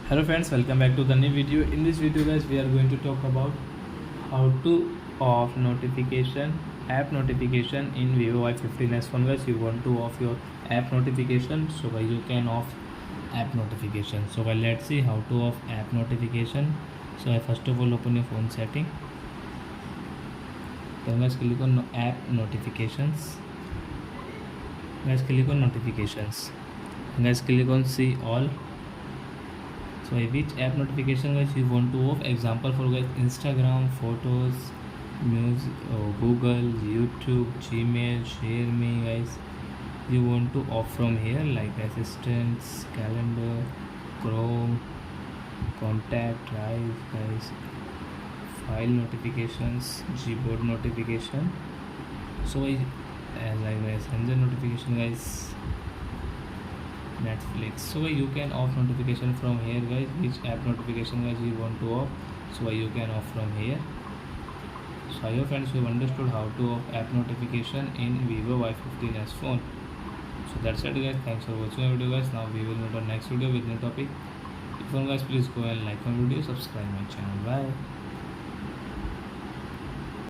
Hello friends, welcome back to the new video. In this video guys, we are going to talk about how to off notification, app notification in Vivo Y15s phone. Guys, you want to off your app notification, so guys you can off app notification. So guys, let's see how to off app notification. So I first of all open your phone setting. Then guys click on app notifications. Guys click on notifications. Guys click on see all. So which app notification guys you want to off? Example for guys Instagram, photos, music, Google, YouTube, Gmail, share me guys. You want to off from here like assistants, calendar, Chrome, contact, drive guys, file notifications, Gboard notification. So like messenger notification guys, Netflix. So you can off notification from here guys. Which app notification guys you want to off, so you can off from here. So I hope friends you have understood how to off app notification in Vivo Y15s phone. So that's it guys, thanks for watching our video guys. Now we will meet on next video with new topic. If you want guys, please go and like my video, subscribe my channel. Bye.